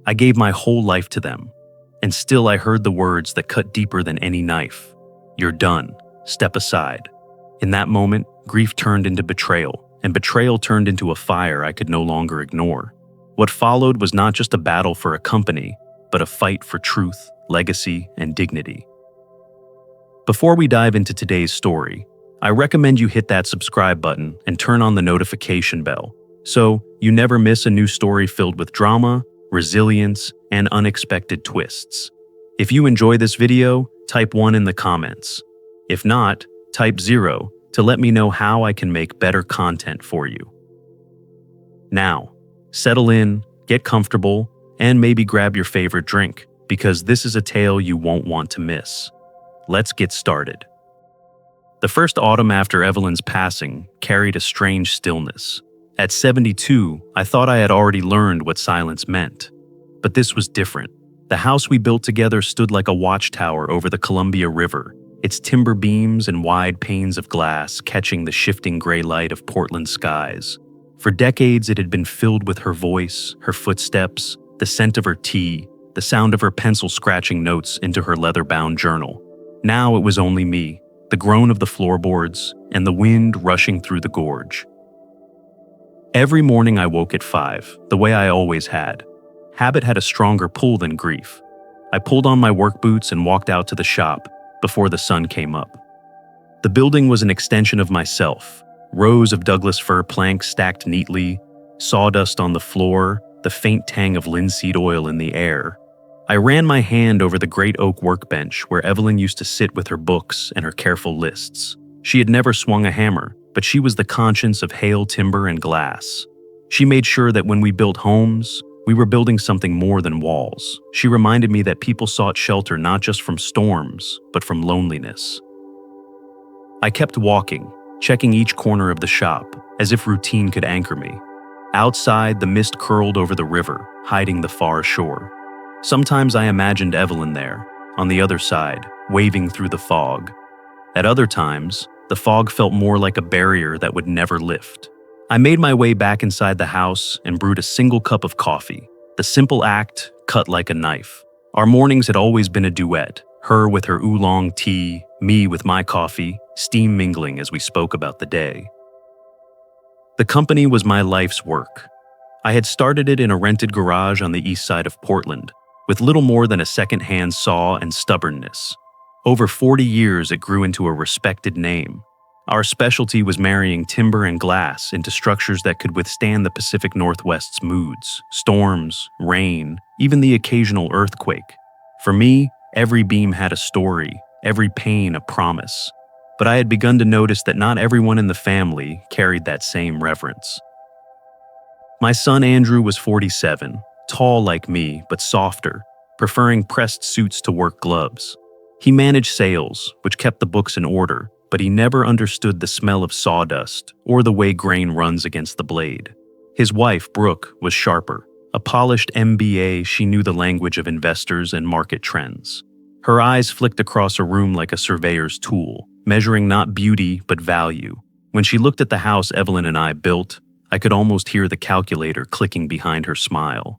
I gave my whole life to them, and still I heard the words that cut deeper than any knife. You're done. Step aside. In that moment, grief turned into betrayal, and betrayal turned into a fire I could no longer ignore. What followed was not just a battle for a company, but a fight for truth, legacy, and dignity. Before we dive into today's story, I recommend you hit that subscribe button and turn on the notification bell, so you never miss a new story filled with drama, resilience, and unexpected twists. If you enjoy this video, type 1 in the comments. If not, type 0 to let me know how I can make better content for you. Now, settle in, get comfortable, and maybe grab your favorite drink, because this is a tale you won't want to miss. Let's get started. The first autumn after Evelyn's passing carried a strange stillness. At 72, I thought I had already learned what silence meant. But this was different. The house we built together stood like a watchtower over the Columbia River, its timber beams and wide panes of glass catching the shifting gray light of Portland skies. For decades, it had been filled with her voice, her footsteps, the scent of her tea, the sound of her pencil scratching notes into her leather-bound journal. Now it was only me, the groan of the floorboards, and the wind rushing through the gorge. Every morning I woke at 5, the way I always had. Habit had a stronger pull than grief. I pulled on my work boots and walked out to the shop before the sun came up. The building was an extension of myself. Rows of Douglas fir planks stacked neatly, sawdust on the floor, the faint tang of linseed oil in the air. I ran my hand over the great oak workbench where Evelyn used to sit with her books and her careful lists. She had never swung a hammer, but she was the conscience of hail, timber, and glass. She made sure that when we built homes, we were building something more than walls. She reminded me that people sought shelter not just from storms, but from loneliness. I kept walking, checking each corner of the shop, as if routine could anchor me. Outside, the mist curled over the river, hiding the far shore. Sometimes I imagined Evelyn there, on the other side, waving through the fog. At other times, the fog felt more like a barrier that would never lift. I made my way back inside the house and brewed a single cup of coffee. The simple act cut like a knife. Our mornings had always been a duet, her with her oolong tea, me with my coffee, steam mingling as we spoke about the day. The company was my life's work. I had started it in a rented garage on the east side of Portland, with little more than a second-hand saw and stubbornness. Over 40 years, it grew into a respected name. Our specialty was marrying timber and glass into structures that could withstand the Pacific Northwest's moods, storms, rain, even the occasional earthquake. For me, every beam had a story, every pane a promise. But I had begun to notice that not everyone in the family carried that same reverence. My son Andrew was 47, tall like me, but softer, preferring pressed suits to work gloves. He managed sales, which kept the books in order, but he never understood the smell of sawdust or the way grain runs against the blade. His wife, Brooke, was sharper. A polished MBA, she knew the language of investors and market trends. Her eyes flicked across a room like a surveyor's tool, measuring not beauty but value. When she looked at the house Evelyn and I built, I could almost hear the calculator clicking behind her smile.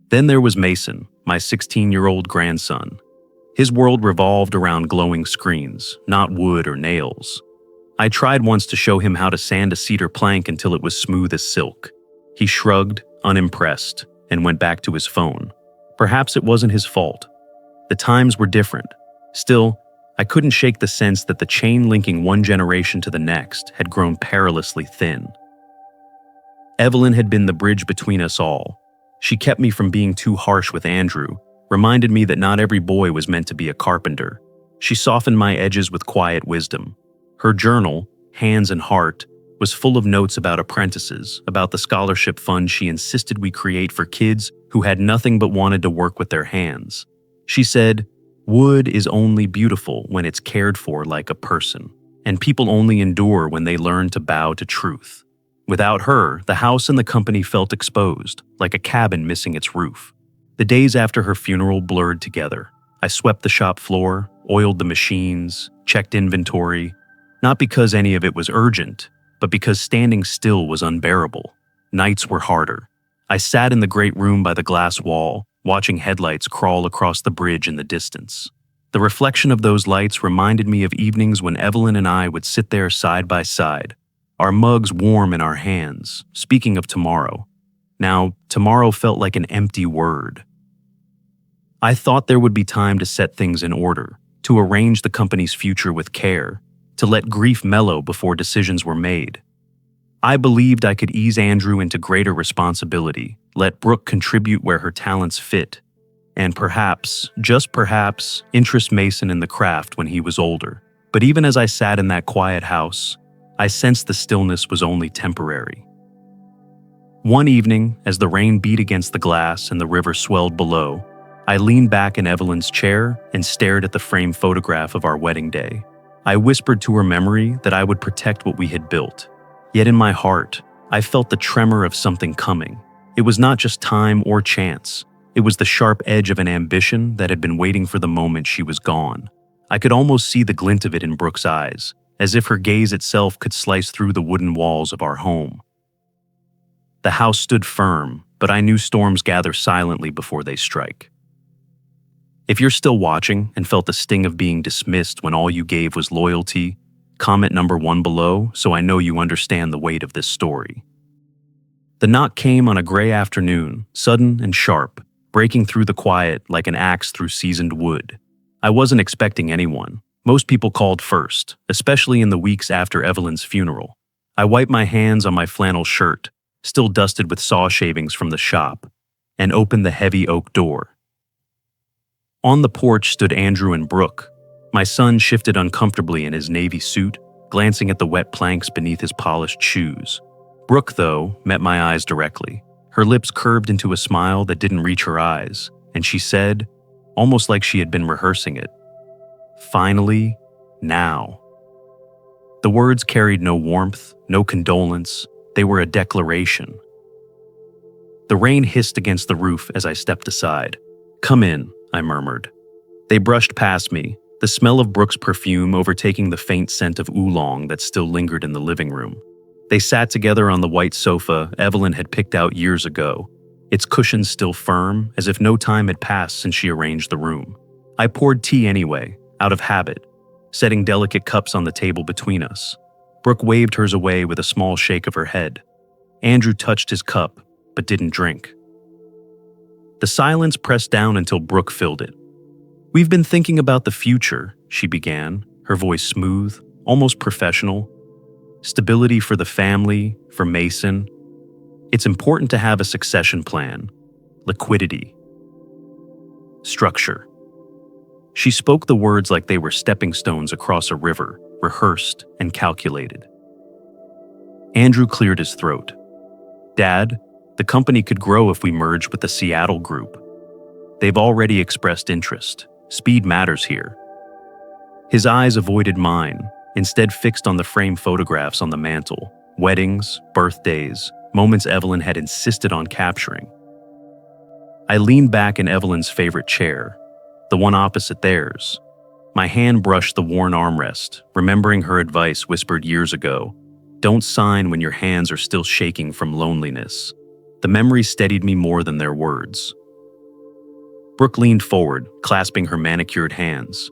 Then there was Mason, my 16-year-old grandson. His world revolved around glowing screens, not wood or nails. I tried once to show him how to sand a cedar plank until it was smooth as silk. He shrugged, unimpressed, and went back to his phone. Perhaps it wasn't his fault. The times were different. Still, I couldn't shake the sense that the chain linking one generation to the next had grown perilously thin. Evelyn had been the bridge between us all. She kept me from being too harsh with Andrew, reminded me that not every boy was meant to be a carpenter. She softened my edges with quiet wisdom. Her journal, Hands and Heart, was full of notes about apprentices, about the scholarship fund she insisted we create for kids who had nothing but wanted to work with their hands. She said, "Wood is only beautiful when it's cared for like a person, and people only endure when they learn to bow to truth." Without her, the house and the company felt exposed, like a cabin missing its roof. The days after her funeral blurred together. I swept the shop floor, oiled the machines, checked inventory, not because any of it was urgent, but because standing still was unbearable. Nights were harder. I sat in the great room by the glass wall, watching headlights crawl across the bridge in the distance. The reflection of those lights reminded me of evenings when Evelyn and I would sit there side by side, our mugs warm in our hands, speaking of tomorrow. Now, tomorrow felt like an empty word. I thought there would be time to set things in order, to arrange the company's future with care, to let grief mellow before decisions were made. I believed I could ease Andrew into greater responsibility, let Brooke contribute where her talents fit, and perhaps, just perhaps, interest Mason in the craft when he was older. But even as I sat in that quiet house, I sensed the stillness was only temporary. One evening, as the rain beat against the glass and the river swelled below, I leaned back in Evelyn's chair and stared at the framed photograph of our wedding day. I whispered to her memory that I would protect what we had built. Yet in my heart, I felt the tremor of something coming. It was not just time or chance. It was the sharp edge of an ambition that had been waiting for the moment she was gone. I could almost see the glint of it in Brooke's eyes, as if her gaze itself could slice through the wooden walls of our home. The house stood firm, but I knew storms gather silently before they strike. If you're still watching and felt the sting of being dismissed when all you gave was loyalty, comment number 1 below so I know you understand the weight of this story. The knock came on a gray afternoon, sudden and sharp, breaking through the quiet like an axe through seasoned wood. I wasn't expecting anyone. Most people called first, especially in the weeks after Evelyn's funeral. I wiped my hands on my flannel shirt, still dusted with saw shavings from the shop, and opened the heavy oak door. On the porch stood Andrew and Brooke. My son shifted uncomfortably in his navy suit, glancing at the wet planks beneath his polished shoes. Brooke, though, met my eyes directly. Her lips curved into a smile that didn't reach her eyes, and she said, almost like she had been rehearsing it, "Finally, now." The words carried no warmth, no condolence. They were a declaration. The rain hissed against the roof as I stepped aside. "Come in," I murmured. They brushed past me, the smell of Brooke's perfume overtaking the faint scent of oolong that still lingered in the living room. They sat together on the white sofa Evelyn had picked out years ago, its cushions still firm, as if no time had passed since she arranged the room. I poured tea anyway, out of habit, setting delicate cups on the table between us. Brooke waved hers away with a small shake of her head. Andrew touched his cup, but didn't drink. The silence pressed down until Brooke filled it. "We've been thinking about the future," she began, her voice smooth, almost professional. "Stability for the family, for Mason. It's important to have a succession plan, liquidity, structure." She spoke the words like they were stepping stones across a river, rehearsed and calculated. Andrew cleared his throat. "Dad, the company could grow if we merged with the Seattle group. They've already expressed interest. Speed matters here." His eyes avoided mine, instead fixed on the framed photographs on the mantle, weddings, birthdays, moments Evelyn had insisted on capturing. I leaned back in Evelyn's favorite chair, the one opposite theirs. My hand brushed the worn armrest, remembering her advice whispered years ago, "Don't sign when your hands are still shaking from loneliness." The memory steadied me more than their words. Brooke leaned forward, clasping her manicured hands.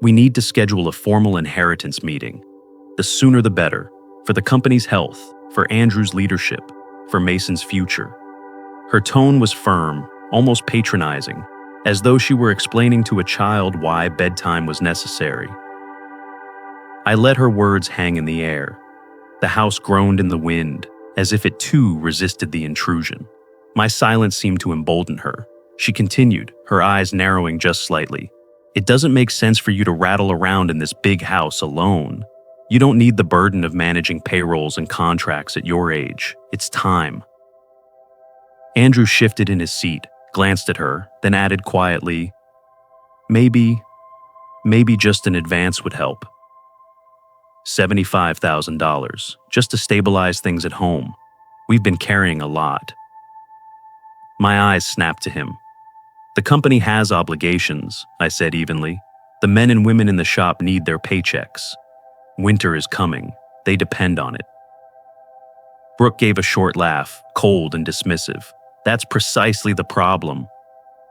"We need to schedule a formal inheritance meeting. The sooner the better, for the company's health, for Andrew's leadership, for Mason's future." Her tone was firm, almost patronizing, as though she were explaining to a child why bedtime was necessary. I let her words hang in the air. The house groaned in the wind, as if it too resisted the intrusion. My silence seemed to embolden her. She continued, her eyes narrowing just slightly. "It doesn't make sense for you to rattle around in this big house alone. You don't need the burden of managing payrolls and contracts at your age. It's time." Andrew shifted in his seat, glanced at her, then added quietly, Maybe just an advance would help. $75,000, just to stabilize things at home. We've been carrying a lot." My eyes snapped to him. "The company has obligations," I said evenly. "The men and women in the shop need their paychecks. Winter is coming. They depend on it." Brooke gave a short laugh, cold and dismissive. That's precisely the problem.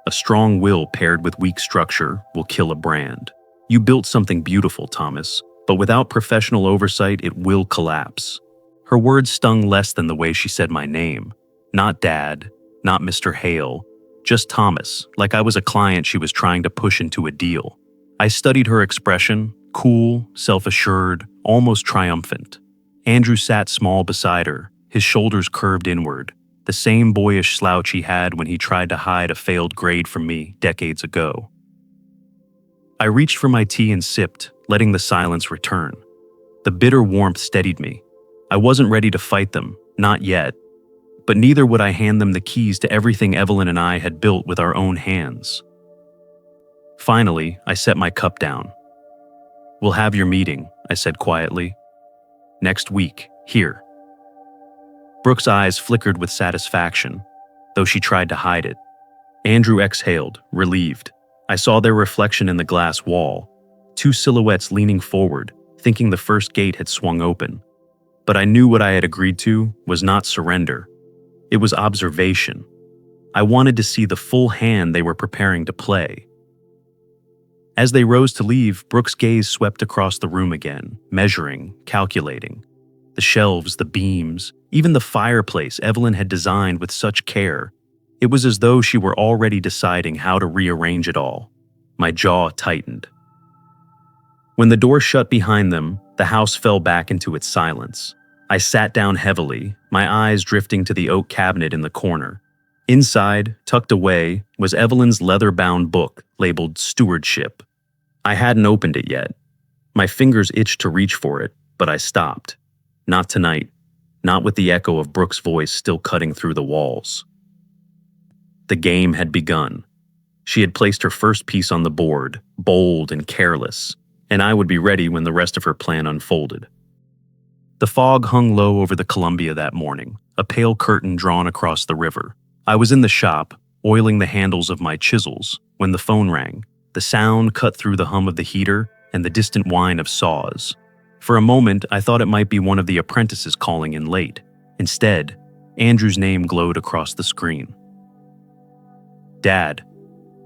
A strong will paired with weak structure will kill a brand. You built something beautiful, Thomas, but without professional oversight, it will collapse. Her words stung less than the way she said my name. Not Dad, not Mr. Hale, just Thomas, like I was a client she was trying to push into a deal. I studied her expression, cool, self-assured, almost triumphant. Andrew sat small beside her, his shoulders curved inward, the same boyish slouch he had when he tried to hide a failed grade from me decades ago. I reached for my tea and sipped, letting the silence return. The bitter warmth steadied me. I wasn't ready to fight them, not yet, but neither would I hand them the keys to everything Evelyn and I had built with our own hands. Finally, I set my cup down. "We'll have your meeting," I said quietly. "Next week, here." Brooke's eyes flickered with satisfaction, though she tried to hide it. Andrew exhaled, relieved. I saw their reflection in the glass wall, two silhouettes leaning forward, thinking the first gate had swung open. But I knew what I had agreed to was not surrender. It was observation. I wanted to see the full hand they were preparing to play. As they rose to leave, Brooke's gaze swept across the room again, measuring, calculating. The shelves, the beams, even the fireplace Evelyn had designed with such care. It was as though she were already deciding how to rearrange it all. My jaw tightened. When the door shut behind them, the house fell back into its silence. I sat down heavily, my eyes drifting to the oak cabinet in the corner. Inside, tucked away, was Evelyn's leather-bound book labeled Stewardship. I hadn't opened it yet. My fingers itched to reach for it, but I stopped. Not tonight, not with the echo of Brooke's voice still cutting through the walls. The game had begun. She had placed her first piece on the board, bold and careless, and I would be ready when the rest of her plan unfolded. The fog hung low over the Columbia that morning, a pale curtain drawn across the river. I was in the shop, oiling the handles of my chisels, when the phone rang. The sound cut through the hum of the heater and the distant whine of saws. For a moment, I thought it might be one of the apprentices calling in late. Instead, Andrew's name glowed across the screen. "Dad."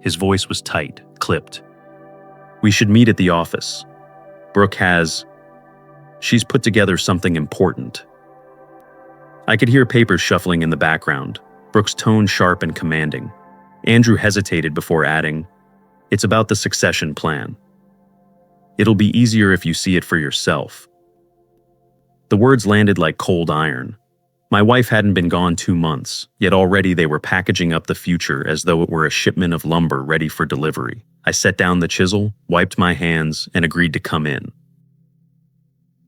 His voice was tight, clipped. "We should meet at the office. Brooke she's put together something important." I could hear papers shuffling in the background, Brooke's tone sharp and commanding. Andrew hesitated before adding, "It's about the succession plan. It'll be easier if you see it for yourself." The words landed like cold iron. My wife hadn't been gone 2 months, yet already they were packaging up the future as though it were a shipment of lumber ready for delivery. I set down the chisel, wiped my hands, and agreed to come in.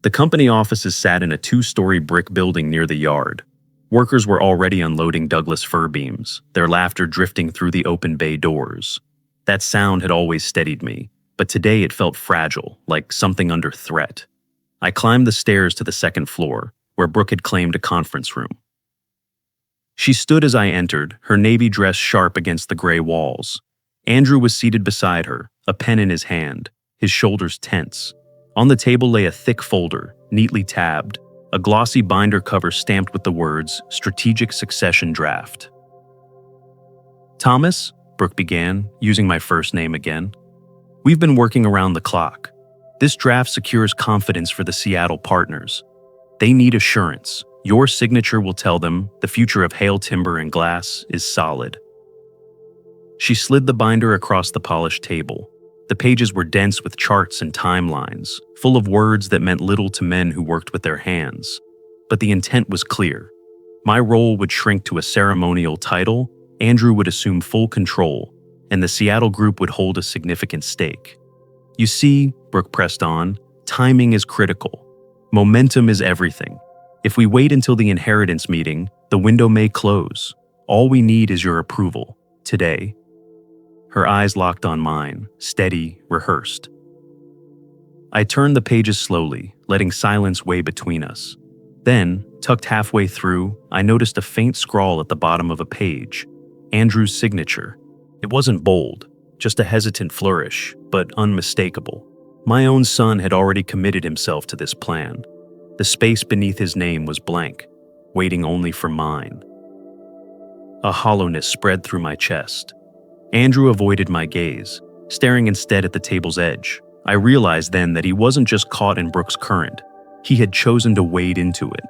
The company offices sat in a 2-story brick building near the yard. Workers were already unloading Douglas fir beams, their laughter drifting through the open bay doors. That sound had always steadied me, but today it felt fragile, like something under threat. I climbed the stairs to the second floor, where Brooke had claimed a conference room. She stood as I entered, her navy dress sharp against the gray walls. Andrew was seated beside her, a pen in his hand, his shoulders tense. On the table lay a thick folder, neatly tabbed, a glossy binder cover stamped with the words, "Strategic Succession Draft." "Thomas," Brooke began, using my first name again, "we've been working around the clock. This draft secures confidence for the Seattle partners. They need assurance. Your signature will tell them the future of Hale Timber and Glass is solid." She slid the binder across the polished table. The pages were dense with charts and timelines, full of words that meant little to men who worked with their hands. But the intent was clear. My role would shrink to a ceremonial title, Andrew would assume full control, and the Seattle group would hold a significant stake. "You see," Brooke pressed on, "timing is critical. Momentum is everything. If we wait until the inheritance meeting, the window may close. All we need is your approval, today." Her eyes locked on mine, steady, rehearsed. I turned the pages slowly, letting silence weigh between us. Then, tucked halfway through, I noticed a faint scrawl at the bottom of a page. Andrew's signature. It wasn't bold, just a hesitant flourish, but unmistakable. My own son had already committed himself to this plan. The space beneath his name was blank, waiting only for mine. A hollowness spread through my chest. Andrew avoided my gaze, staring instead at the table's edge. I realized then that he wasn't just caught in Brooke's current. He had chosen to wade into it.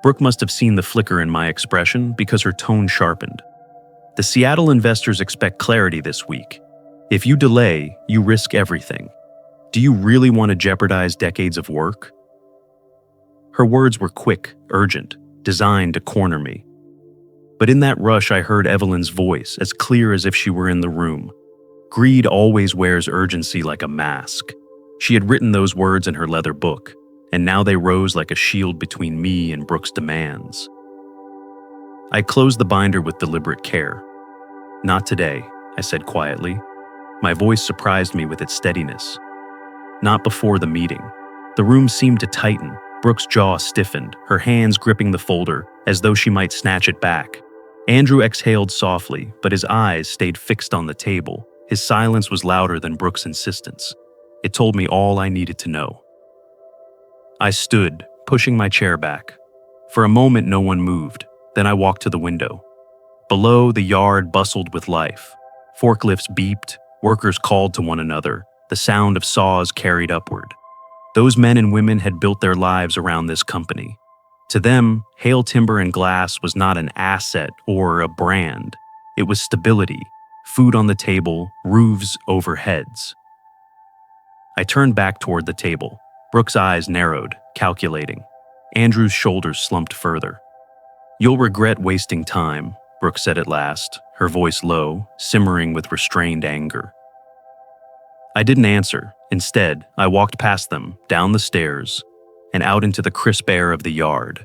Brooke must have seen the flicker in my expression because her tone sharpened. The Seattle investors expect clarity this week. If you delay, you risk everything. Do you really want to jeopardize decades of work? Her words were quick, urgent, designed to corner me. But in that rush, I heard Evelyn's voice, as clear as if she were in the room. Greed always wears urgency like a mask. She had written those words in her leather book, and now they rose like a shield between me and Brooke's demands. I closed the binder with deliberate care. "Not today," I said quietly. My voice surprised me with its steadiness. "Not before the meeting." The room seemed to tighten. Brooke's jaw stiffened, her hands gripping the folder, as though she might snatch it back. Andrew exhaled softly, but his eyes stayed fixed on the table. His silence was louder than Brooke's insistence. It told me all I needed to know. I stood, pushing my chair back. For a moment, no one moved. Then I walked to the window. Below, the yard bustled with life. Forklifts beeped, workers called to one another, the sound of saws carried upward. Those men and women had built their lives around this company. To them, Hale Timber and Glass was not an asset or a brand. It was stability, food on the table, roofs over heads. I turned back toward the table. Brooke's eyes narrowed, calculating. Andrew's shoulders slumped further. "You'll regret wasting time," Brooke said at last, her voice low, simmering with restrained anger. I didn't answer. Instead, I walked past them, down the stairs, and out into the crisp air of the yard.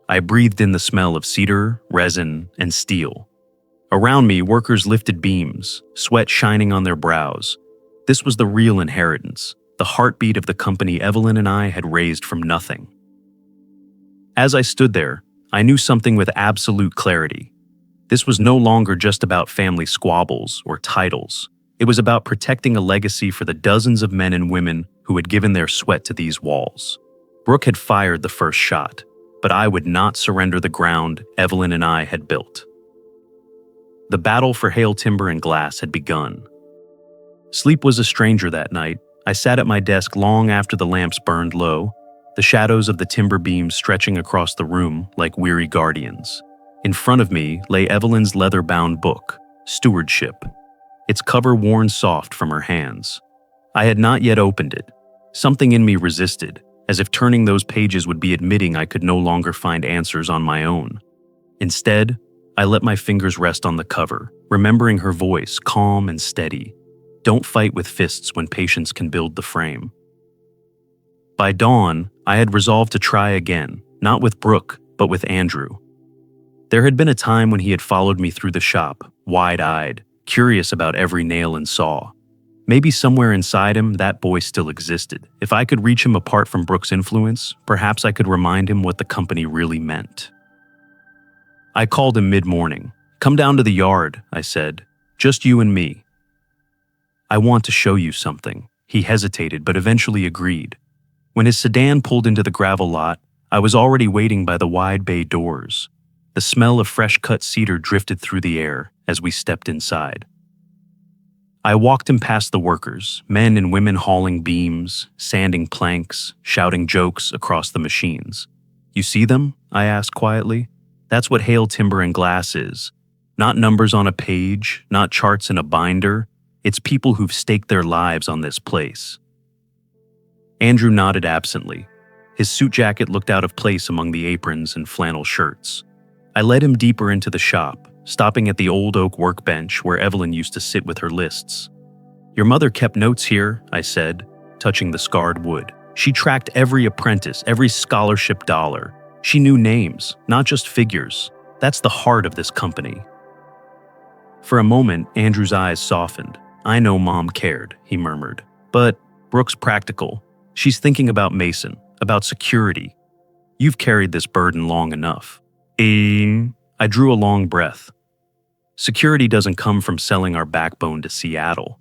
I breathed in the smell of cedar, resin, and steel. Around me, workers lifted beams, sweat shining on their brows. This was the real inheritance, the heartbeat of the company Evelyn and I had raised from nothing. As I stood there, I knew something with absolute clarity. This was no longer just about family squabbles or titles. It was about protecting a legacy for the dozens of men and women who had given their sweat to these walls. Brooke had fired the first shot, but I would not surrender the ground Evelyn and I had built. The battle for Hale Timber and Glass had begun. Sleep was a stranger that night. I sat at my desk long after the lamps burned low, the shadows of the timber beams stretching across the room like weary guardians. In front of me lay Evelyn's leather-bound book, Stewardship, its cover worn soft from her hands. I had not yet opened it. Something in me resisted, as if turning those pages would be admitting I could no longer find answers on my own. Instead, I let my fingers rest on the cover, remembering her voice, calm and steady. Don't fight with fists when patience can build the frame. By dawn, I had resolved to try again, not with Brooke, but with Andrew. There had been a time when he had followed me through the shop, wide-eyed, curious about every nail and saw. Maybe somewhere inside him, that boy still existed. If I could reach him apart from Brooke's influence, perhaps I could remind him what the company really meant. I called him mid-morning. "Come down to the yard," I said. "Just you and me." "I want to show you something." He hesitated, but eventually agreed. When his sedan pulled into the gravel lot, I was already waiting by the wide bay doors. The smell of fresh-cut cedar drifted through the air as we stepped inside. I walked him past the workers, men and women hauling beams, sanding planks, shouting jokes across the machines. "You see them?" I asked quietly. "That's what Hale Timber and Glass is. Not numbers on a page, not charts in a binder. It's people who've staked their lives on this place." Andrew nodded absently. His suit jacket looked out of place among the aprons and flannel shirts. I led him deeper into the shop, stopping at the old oak workbench where Evelyn used to sit with her lists. "Your mother kept notes here," I said, touching the scarred wood. "She tracked every apprentice, every scholarship dollar. She knew names, not just figures. That's the heart of this company." For a moment, Andrew's eyes softened. "I know Mom cared," he murmured. "But Brooke's practical. She's thinking about Mason, about security. You've carried this burden long enough." I drew a long breath. Security doesn't come from selling our backbone to Seattle.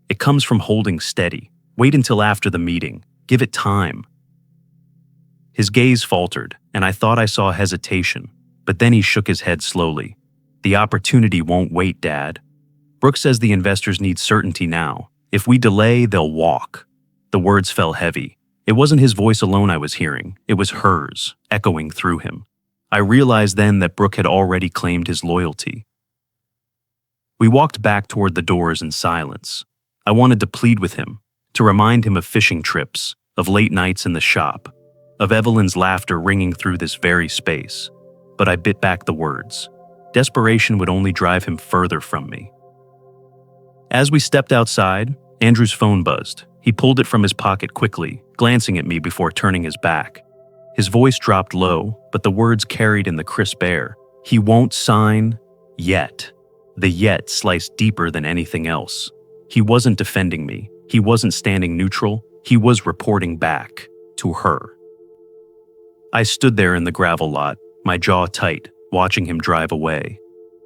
It comes from holding steady. Wait until after the meeting. Give it time. His gaze faltered, and I thought I saw hesitation, but then he shook his head slowly. The opportunity won't wait, Dad. Brooke says the investors need certainty now. If we delay, they'll walk. The words fell heavy. It wasn't his voice alone I was hearing. It was hers, echoing through him. I realized then that Brooke had already claimed his loyalty. We walked back toward the doors in silence. I wanted to plead with him, to remind him of fishing trips, of late nights in the shop, of Evelyn's laughter ringing through this very space. But I bit back the words. Desperation would only drive him further from me. As we stepped outside, Andrew's phone buzzed. He pulled it from his pocket quickly, glancing at me before turning his back. His voice dropped low, but the words carried in the crisp air. He won't sign yet. The yet sliced deeper than anything else. He wasn't defending me. He wasn't standing neutral. He was reporting back to her. I stood there in the gravel lot, my jaw tight, watching him drive away.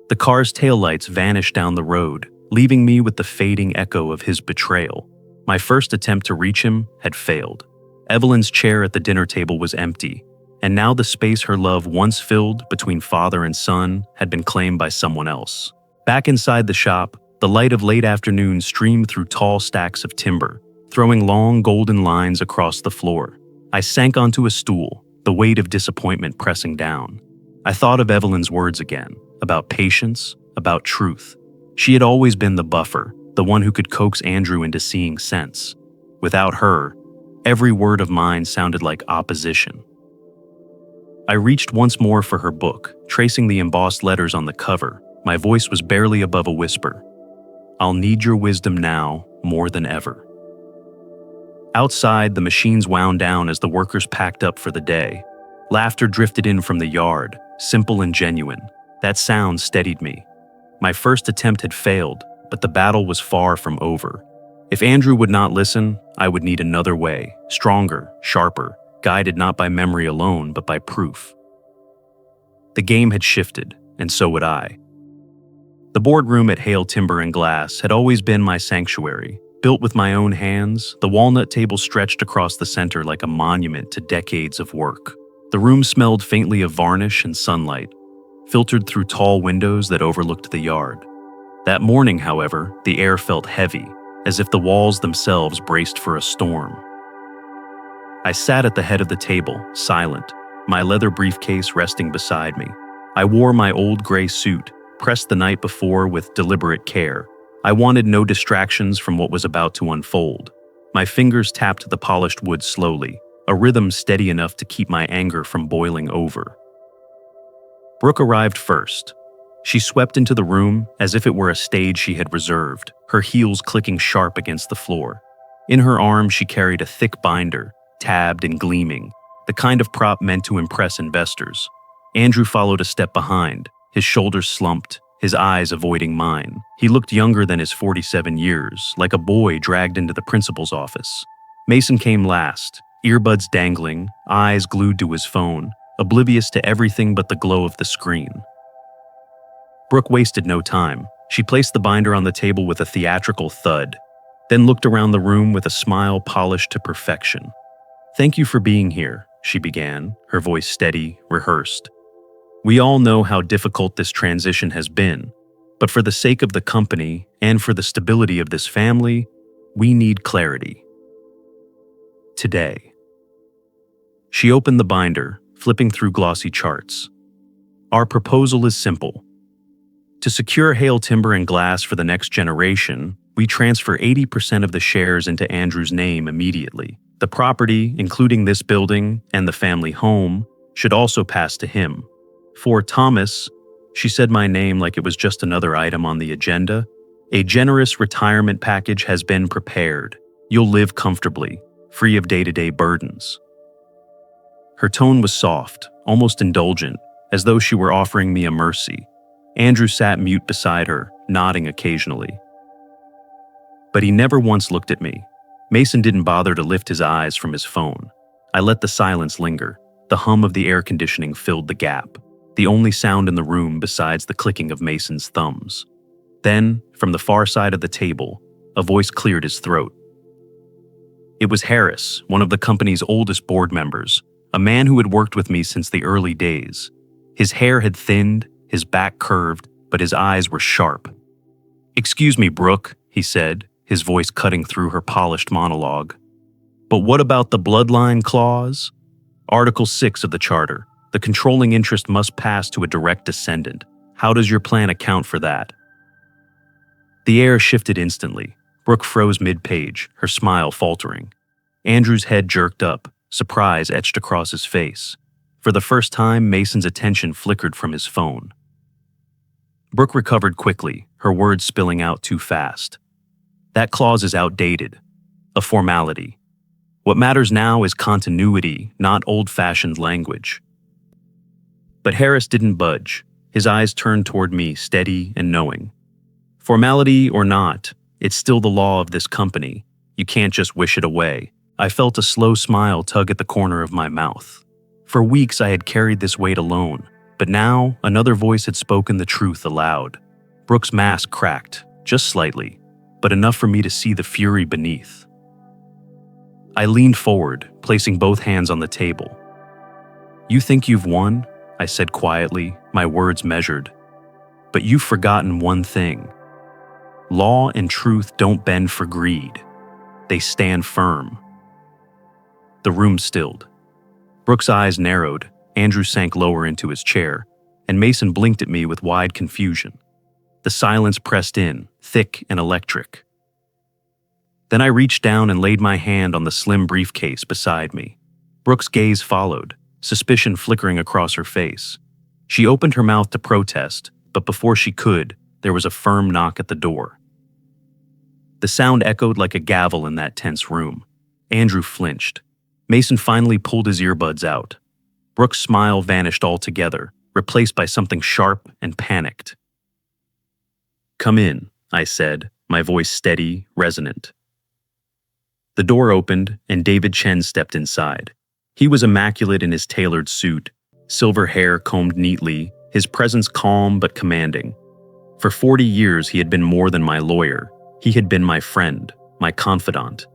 The car's taillights vanished down the road, leaving me with the fading echo of his betrayal. My first attempt to reach him had failed. Evelyn's chair at the dinner table was empty, and now the space her love once filled between father and son had been claimed by someone else. Back inside the shop, the light of late afternoon streamed through tall stacks of timber, throwing long golden lines across the floor. I sank onto a stool, the weight of disappointment pressing down. I thought of Evelyn's words again, about patience, about truth. She had always been the buffer, the one who could coax Andrew into seeing sense. Without her, every word of mine sounded like opposition. I reached once more for her book, tracing the embossed letters on the cover. My voice was barely above a whisper. I'll need your wisdom now more than ever. Outside, the machines wound down as the workers packed up for the day. Laughter drifted in from the yard, simple and genuine. That sound steadied me. My first attempt had failed, but the battle was far from over. If Andrew would not listen, I would need another way, stronger, sharper, guided not by memory alone, but by proof. The game had shifted, and so would I. The boardroom at Hale Timber and Glass had always been my sanctuary. Built with my own hands, the walnut table stretched across the center like a monument to decades of work. The room smelled faintly of varnish and sunlight, filtered through tall windows that overlooked the yard. That morning, however, the air felt heavy, as if the walls themselves braced for a storm. I sat at the head of the table, silent, my leather briefcase resting beside me. I wore my old gray suit, pressed the night before with deliberate care. I wanted no distractions from what was about to unfold. My fingers tapped the polished wood slowly, a rhythm steady enough to keep my anger from boiling over. Brooke arrived first. She swept into the room as if it were a stage she had reserved, her heels clicking sharp against the floor. In her arms, she carried a thick binder, tabbed and gleaming, the kind of prop meant to impress investors. Andrew followed a step behind, his shoulders slumped, his eyes avoiding mine. He looked younger than his 47 years, like a boy dragged into the principal's office. Mason came last, earbuds dangling, eyes glued to his phone, oblivious to everything but the glow of the screen. Brooke wasted no time. She placed the binder on the table with a theatrical thud, then looked around the room with a smile polished to perfection. "Thank you for being here," she began, her voice steady, rehearsed. "We all know how difficult this transition has been, but for the sake of the company and for the stability of this family, we need clarity. Today." She opened the binder, flipping through glossy charts. "Our proposal is simple. To secure Hale Timber and Glass for the next generation, we transfer 80% of the shares into Andrew's name immediately. The property, including this building and the family home, should also pass to him. For Thomas," she said my name like it was just another item on the agenda, "a generous retirement package has been prepared. You'll live comfortably, free of day-to-day burdens." Her tone was soft, almost indulgent, as though she were offering me a mercy. Andrew sat mute beside her, nodding occasionally. But he never once looked at me. Mason didn't bother to lift his eyes from his phone. I let the silence linger. The hum of the air conditioning filled the gap, the only sound in the room besides the clicking of Mason's thumbs. Then, from the far side of the table, a voice cleared his throat. It was Harris, one of the company's oldest board members, a man who had worked with me since the early days. His hair had thinned, his back curved, but his eyes were sharp. "Excuse me, Brooke," he said, his voice cutting through her polished monologue. "But what about the bloodline clause? Article 6 of the Charter. The controlling interest must pass to a direct descendant. How does your plan account for that?" The air shifted instantly. Brooke froze mid-page, her smile faltering. Andrew's head jerked up, surprise etched across his face. For the first time, Mason's attention flickered from his phone. Brooke recovered quickly, her words spilling out too fast. "That clause is outdated. A formality. What matters now is continuity, not old-fashioned language." But Harris didn't budge. His eyes turned toward me, steady and knowing. "Formality or not, it's still the law of this company. You can't just wish it away." I felt a slow smile tug at the corner of my mouth. For weeks I had carried this weight alone, but now another voice had spoken the truth aloud. Brooke's mask cracked, just slightly, but enough for me to see the fury beneath. I leaned forward, placing both hands on the table. "You think you've won?" I said quietly, my words measured. "But you've forgotten one thing. Law and truth don't bend for greed. They stand firm." The room stilled. Brooke's eyes narrowed, Andrew sank lower into his chair, and Mason blinked at me with wide confusion. The silence pressed in, thick and electric. Then I reached down and laid my hand on the slim briefcase beside me. Brooke's gaze followed, suspicion flickering across her face. She opened her mouth to protest, but before she could, there was a firm knock at the door. The sound echoed like a gavel in that tense room. Andrew flinched. Mason finally pulled his earbuds out. Brooke's smile vanished altogether, replaced by something sharp and panicked. "Come in," I said, my voice steady, resonant. The door opened, and David Chen stepped inside. He was immaculate in his tailored suit, silver hair combed neatly, his presence calm but commanding. For 40 years he had been more than my lawyer. He had been my friend, my confidant.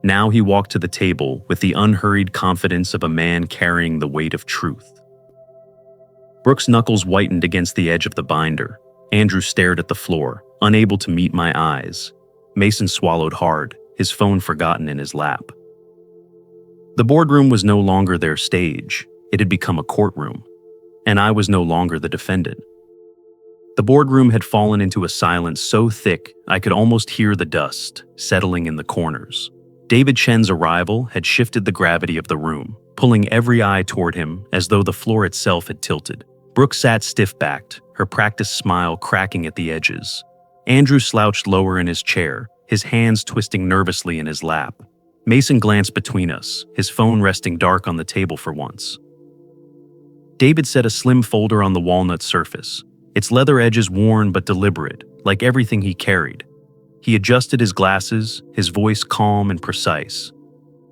Now he walked to the table with the unhurried confidence of a man carrying the weight of truth. Brooke's knuckles whitened against the edge of the binder. Andrew stared at the floor, unable to meet my eyes. Mason swallowed hard, his phone forgotten in his lap. The boardroom was no longer their stage. It had become a courtroom, and I was no longer the defendant. The boardroom had fallen into a silence so thick I could almost hear the dust settling in the corners. David Chen's arrival had shifted the gravity of the room, pulling every eye toward him as though the floor itself had tilted. Brooke sat stiff-backed, her practiced smile cracking at the edges. Andrew slouched lower in his chair, his hands twisting nervously in his lap. Mason glanced between us, his phone resting dark on the table for once. David set a slim folder on the walnut surface, its leather edges worn but deliberate, like everything he carried. He adjusted his glasses, his voice calm and precise.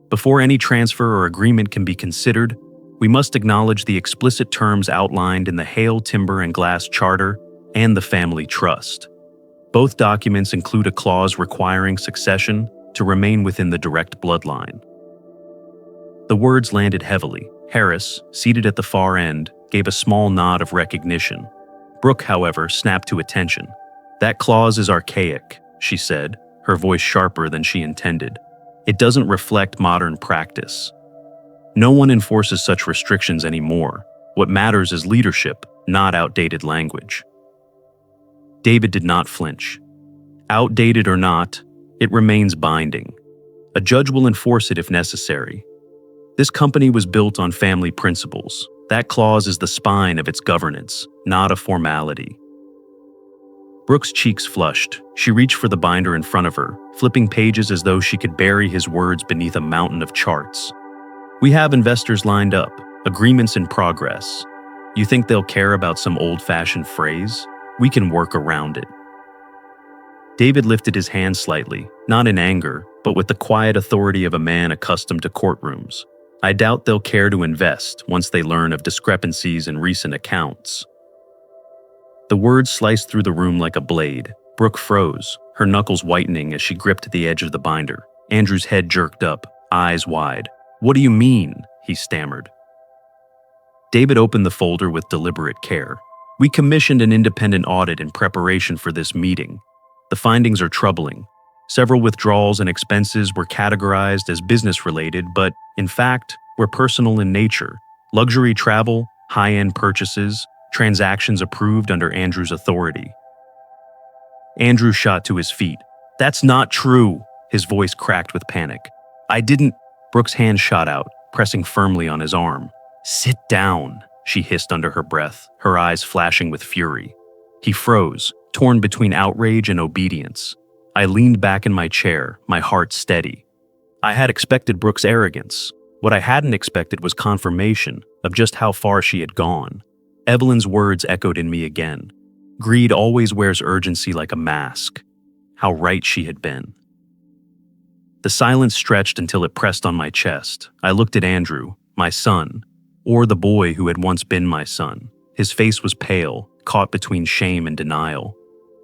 "Before any transfer or agreement can be considered, we must acknowledge the explicit terms outlined in the Hale Timber and Glass Charter and the Family Trust. Both documents include a clause requiring succession to remain within the direct bloodline." The words landed heavily. Harris, seated at the far end, gave a small nod of recognition. Brooke, however, snapped to attention. "That clause is archaic," she said, her voice sharper than she intended. "It doesn't reflect modern practice. No one enforces such restrictions anymore. What matters is leadership, not outdated language." David did not flinch. "Outdated or not, it remains binding. A judge will enforce it if necessary. This company was built on family principles. That clause is the spine of its governance, not a formality." Brooke's cheeks flushed. She reached for the binder in front of her, flipping pages as though she could bury his words beneath a mountain of charts. "We have investors lined up, agreements in progress. You think they'll care about some old-fashioned phrase? We can work around it." David lifted his hand slightly, not in anger, but with the quiet authority of a man accustomed to courtrooms. "I doubt they'll care to invest once they learn of discrepancies in recent accounts." The words sliced through the room like a blade. Brooke froze, her knuckles whitening as she gripped the edge of the binder. Andrew's head jerked up, eyes wide. "What do you mean?" he stammered. David opened the folder with deliberate care. We commissioned an independent audit in preparation for this meeting. The findings are troubling. Several withdrawals and expenses were categorized as business-related, but, in fact, were personal in nature. Luxury travel, high-end purchases, transactions approved under Andrew's authority. Andrew shot to his feet. "That's not true," his voice cracked with panic. "I didn't—" Brooke's hand shot out, pressing firmly on his arm. "Sit down," she hissed under her breath, her eyes flashing with fury. He froze, torn between outrage and obedience. I leaned back in my chair, my heart steady. I had expected Brooke's arrogance. What I hadn't expected was confirmation of just how far she had gone. Evelyn's words echoed in me again. Greed always wears urgency like a mask. How right she had been. The silence stretched until it pressed on my chest. I looked at Andrew, my son, or the boy who had once been my son. His face was pale, caught between shame and denial.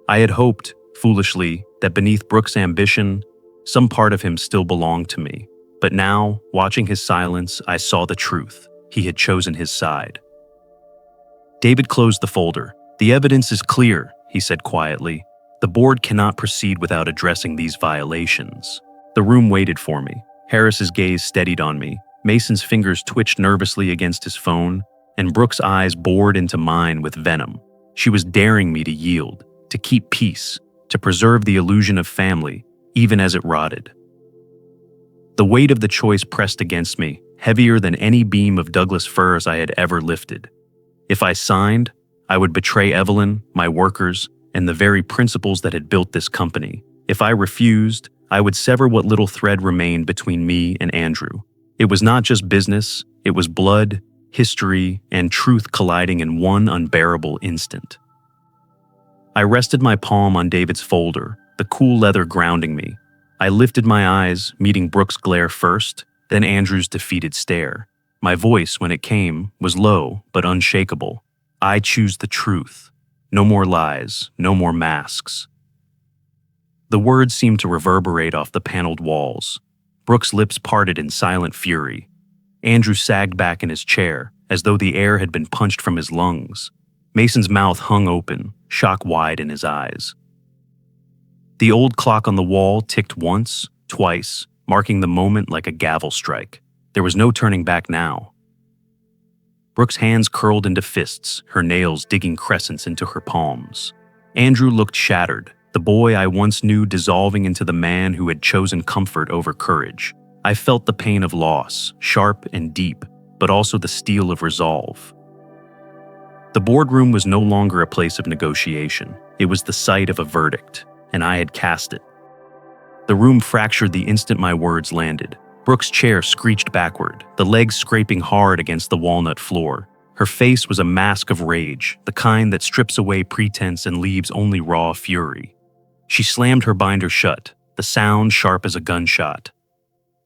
I had hoped, foolishly, that beneath Brooke's ambition, some part of him still belonged to me. But now, watching his silence, I saw the truth. He had chosen his side. David closed the folder. "The evidence is clear," he said quietly. "The board cannot proceed without addressing these violations." The room waited for me. Harris's gaze steadied on me. Mason's fingers twitched nervously against his phone, and Brooke's eyes bored into mine with venom. She was daring me to yield, to keep peace, to preserve the illusion of family, even as it rotted. The weight of the choice pressed against me, heavier than any beam of Douglas firs I had ever lifted. If I signed, I would betray Evelyn, my workers, and the very principles that had built this company. If I refused, I would sever what little thread remained between me and Andrew. It was not just business, it was blood, history, and truth colliding in one unbearable instant. I rested my palm on David's folder, the cool leather grounding me. I lifted my eyes, meeting Brooke's glare first, then Andrew's defeated stare. My voice, when it came, was low but unshakable. "I choose the truth. No more lies, no more masks." The words seemed to reverberate off the paneled walls. Brooke's lips parted in silent fury. Andrew sagged back in his chair, as though the air had been punched from his lungs. Mason's mouth hung open, shock wide in his eyes. The old clock on the wall ticked once, twice, marking the moment like a gavel strike. There was no turning back now. Brooke's hands curled into fists, her nails digging crescents into her palms. Andrew looked shattered, the boy I once knew dissolving into the man who had chosen comfort over courage. I felt the pain of loss, sharp and deep, but also the steel of resolve. The boardroom was no longer a place of negotiation. It was the site of a verdict, and I had cast it. The room fractured the instant my words landed. Brooke's chair screeched backward, the legs scraping hard against the walnut floor. Her face was a mask of rage, the kind that strips away pretense and leaves only raw fury. She slammed her binder shut, the sound sharp as a gunshot.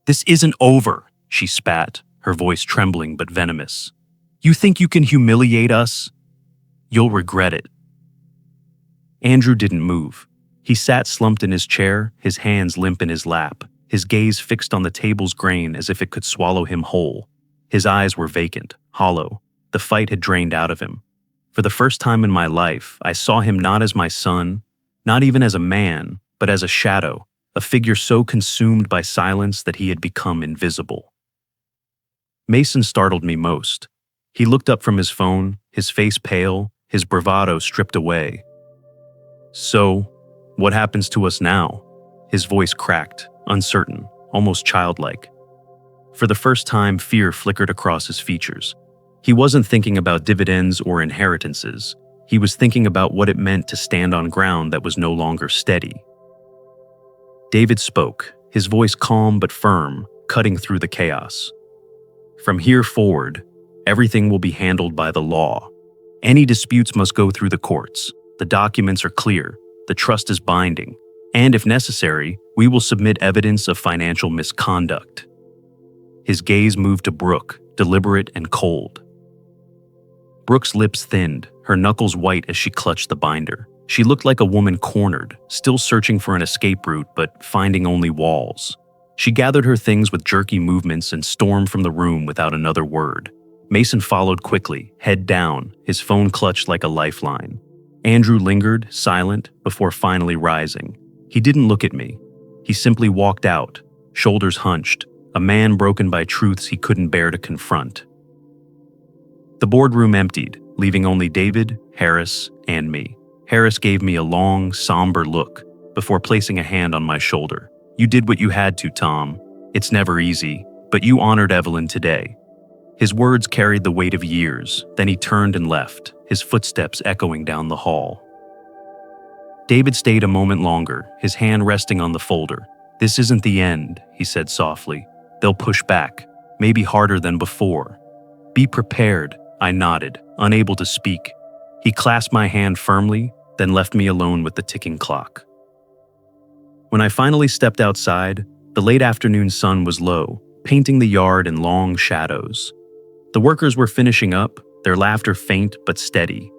"This isn't over," she spat, her voice trembling but venomous. "You think you can humiliate us? You'll regret it." Andrew didn't move. He sat slumped in his chair, his hands limp in his lap, his gaze fixed on the table's grain as if it could swallow him whole. His eyes were vacant, hollow. The fight had drained out of him. For the first time in my life, I saw him not as my son, not even as a man, but as a shadow, a figure so consumed by silence that he had become invisible. Mason startled me most. He looked up from his phone, his face pale, his bravado stripped away. "So, what happens to us now?" His voice cracked, uncertain, almost childlike. For the first time, fear flickered across his features. He wasn't thinking about dividends or inheritances. He was thinking about what it meant to stand on ground that was no longer steady. David spoke, his voice calm but firm, cutting through the chaos. "From here forward, everything will be handled by the law. Any disputes must go through the courts. The documents are clear, the trust is binding, and if necessary, we will submit evidence of financial misconduct." His gaze moved to Brooke, deliberate and cold. Brooke's lips thinned, her knuckles white as she clutched the binder. She looked like a woman cornered, still searching for an escape route but finding only walls. She gathered her things with jerky movements and stormed from the room without another word. Mason followed quickly, head down, his phone clutched like a lifeline. Andrew lingered, silent, before finally rising. He didn't look at me. He simply walked out, shoulders hunched, a man broken by truths he couldn't bear to confront. The boardroom emptied, leaving only David, Harris, and me. Harris gave me a long, somber look before placing a hand on my shoulder. "You did what you had to, Tom. It's never easy, but you honored Evelyn today." His words carried the weight of years, then he turned and left, his footsteps echoing down the hall. David stayed a moment longer, his hand resting on the folder. "This isn't the end," he said softly. "They'll push back, maybe harder than before. Be prepared," I nodded, unable to speak. He clasped my hand firmly, then left me alone with the ticking clock. When I finally stepped outside, the late afternoon sun was low, painting the yard in long shadows. The workers were finishing up, their laughter faint but steady.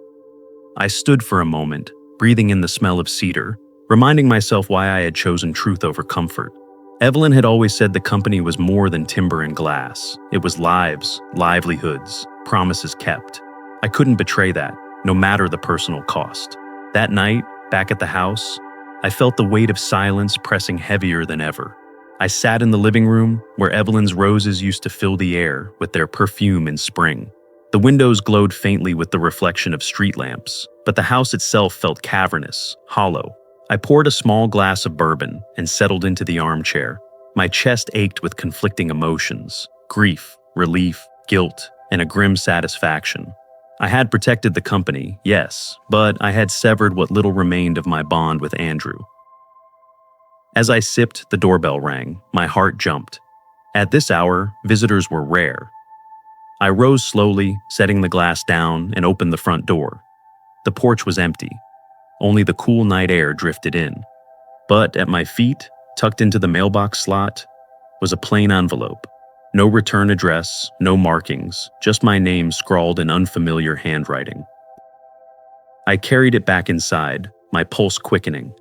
I stood for a moment, breathing in the smell of cedar, reminding myself why I had chosen truth over comfort. Evelyn had always said the company was more than timber and glass. It was lives, livelihoods, promises kept. I couldn't betray that, no matter the personal cost. That night, back at the house, I felt the weight of silence pressing heavier than ever. I sat in the living room, where Evelyn's roses used to fill the air with their perfume in spring. The windows glowed faintly with the reflection of street lamps, but the house itself felt cavernous, hollow. I poured a small glass of bourbon and settled into the armchair. My chest ached with conflicting emotions: grief, relief, guilt, and a grim satisfaction. I had protected the company, yes, but I had severed what little remained of my bond with Andrew. As I sipped, the doorbell rang. My heart jumped. At this hour, visitors were rare. I rose slowly, setting the glass down, and opened the front door. The porch was empty. Only the cool night air drifted in. But at my feet, tucked into the mailbox slot, was a plain envelope. No return address, no markings, just my name scrawled in unfamiliar handwriting. I carried it back inside, my pulse quickening.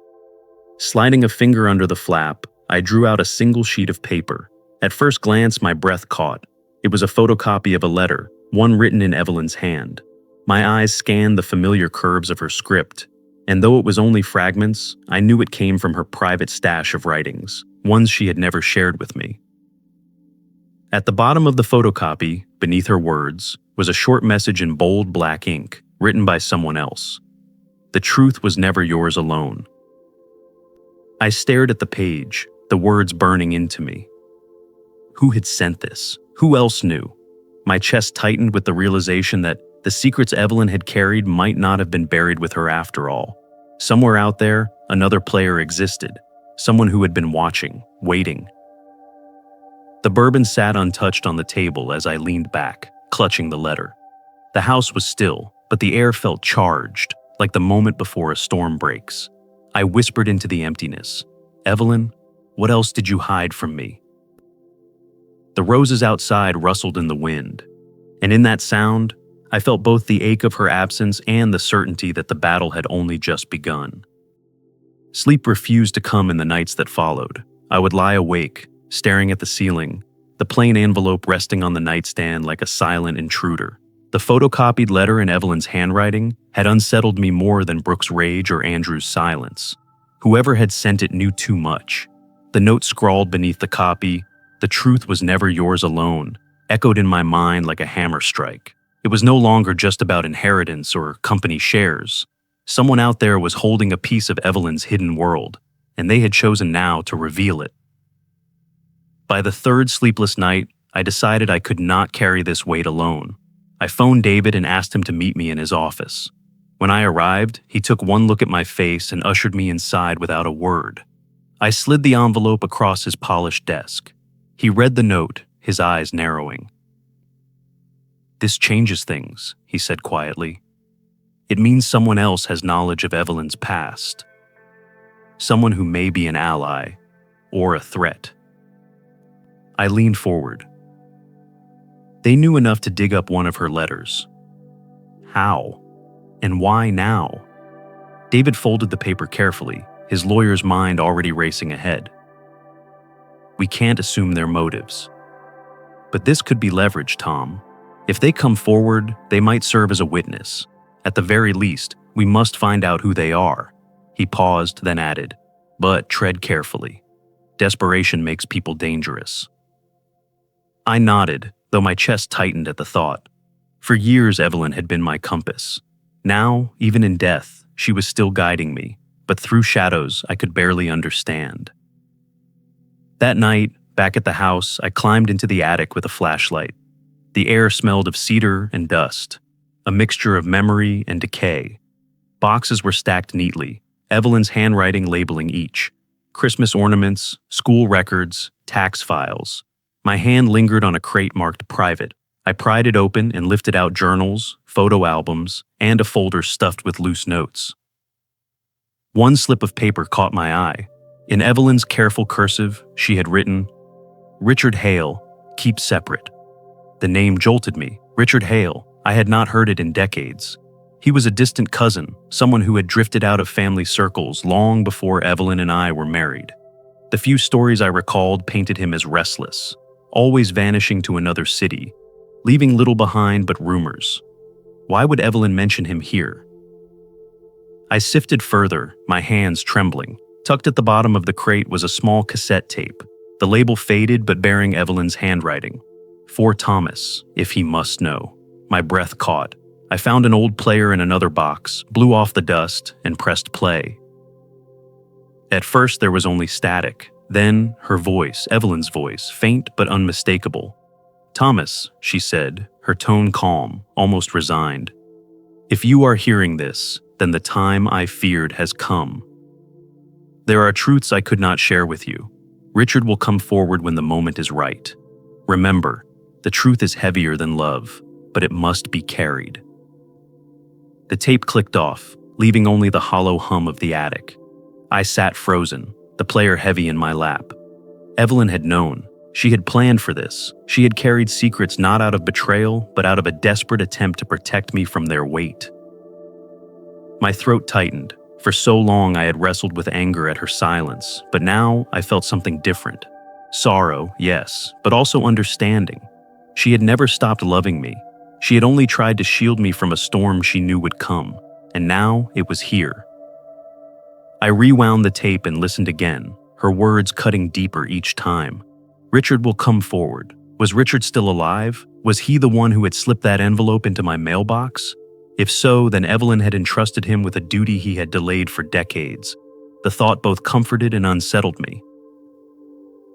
Sliding a finger under the flap, I drew out a single sheet of paper. At first glance, my breath caught. It was a photocopy of a letter, one written in Evelyn's hand. My eyes scanned the familiar curves of her script, and though it was only fragments, I knew it came from her private stash of writings, ones she had never shared with me. At the bottom of the photocopy, beneath her words, was a short message in bold black ink, written by someone else. "The truth was never yours alone." I stared at the page, the words burning into me. Who had sent this? Who else knew? My chest tightened with the realization that the secrets Evelyn had carried might not have been buried with her after all. Somewhere out there, another player existed, someone who had been watching, waiting. The bourbon sat untouched on the table as I leaned back, clutching the letter. The house was still, but the air felt charged, like the moment before a storm breaks. I whispered into the emptiness, "Evelyn, what else did you hide from me?" The roses outside rustled in the wind, and in that sound, I felt both the ache of her absence and the certainty that the battle had only just begun. Sleep refused to come in the nights that followed. I would lie awake, staring at the ceiling, the plain envelope resting on the nightstand like a silent intruder. The photocopied letter in Evelyn's handwriting had unsettled me more than Brooke's rage or Andrew's silence. Whoever had sent it knew too much. The note scrawled beneath the copy, "The truth was never yours alone," echoed in my mind like a hammer strike. It was no longer just about inheritance or company shares. Someone out there was holding a piece of Evelyn's hidden world, and they had chosen now to reveal it. By the third sleepless night, I decided I could not carry this weight alone. I phoned David and asked him to meet me in his office. When I arrived, he took one look at my face and ushered me inside without a word. I slid the envelope across his polished desk. He read the note, his eyes narrowing. "This changes things," he said quietly. "It means someone else has knowledge of Evelyn's past. Someone who may be an ally or a threat." I leaned forward. They knew enough to dig up one of her letters. How? And why now? David folded the paper carefully, his lawyer's mind already racing ahead. "We can't assume their motives. But this could be leverage, Tom. If they come forward, they might serve as a witness. At the very least, we must find out who they are." He paused, then added, "But tread carefully. Desperation makes people dangerous." I nodded, though my chest tightened at the thought. For years, Evelyn had been my compass. Now, even in death, she was still guiding me, but through shadows I could barely understand. That night, back at the house, I climbed into the attic with a flashlight. The air smelled of cedar and dust, a mixture of memory and decay. Boxes were stacked neatly, Evelyn's handwriting labeling each. Christmas ornaments, school records, tax files. My hand lingered on a crate marked private. I pried it open and lifted out journals, photo albums, and a folder stuffed with loose notes. One slip of paper caught my eye. In Evelyn's careful cursive, she had written, "Richard Hale, keep separate." The name jolted me. Richard Hale. I had not heard it in decades. He was a distant cousin, someone who had drifted out of family circles long before Evelyn and I were married. The few stories I recalled painted him as restless, always vanishing to another city, leaving little behind but rumors. Why would Evelyn mention him here? I sifted further, my hands trembling. Tucked at the bottom of the crate was a small cassette tape, the label faded but bearing Evelyn's handwriting. "For Thomas, if he must know." My breath caught. I found an old player in another box, blew off the dust, and pressed play. At first there was only static. Then her voice, Evelyn's voice, faint but unmistakable. "Thomas," she said, her tone calm, almost resigned. "If you are hearing this, then the time I feared has come. There are truths I could not share with you. Richard will come forward when the moment is right. Remember, the truth is heavier than love, but it must be carried." The tape clicked off, leaving only the hollow hum of the attic. I sat frozen, the player heavy in my lap. Evelyn had known. She had planned for this. She had carried secrets not out of betrayal, but out of a desperate attempt to protect me from their weight. My throat tightened. For so long I had wrestled with anger at her silence, but now I felt something different. Sorrow, yes, but also understanding. She had never stopped loving me. She had only tried to shield me from a storm she knew would come, and now it was here. I rewound the tape and listened again, her words cutting deeper each time. Richard will come forward. Was Richard still alive? Was he the one who had slipped that envelope into my mailbox? If so, then Evelyn had entrusted him with a duty he had delayed for decades. The thought both comforted and unsettled me.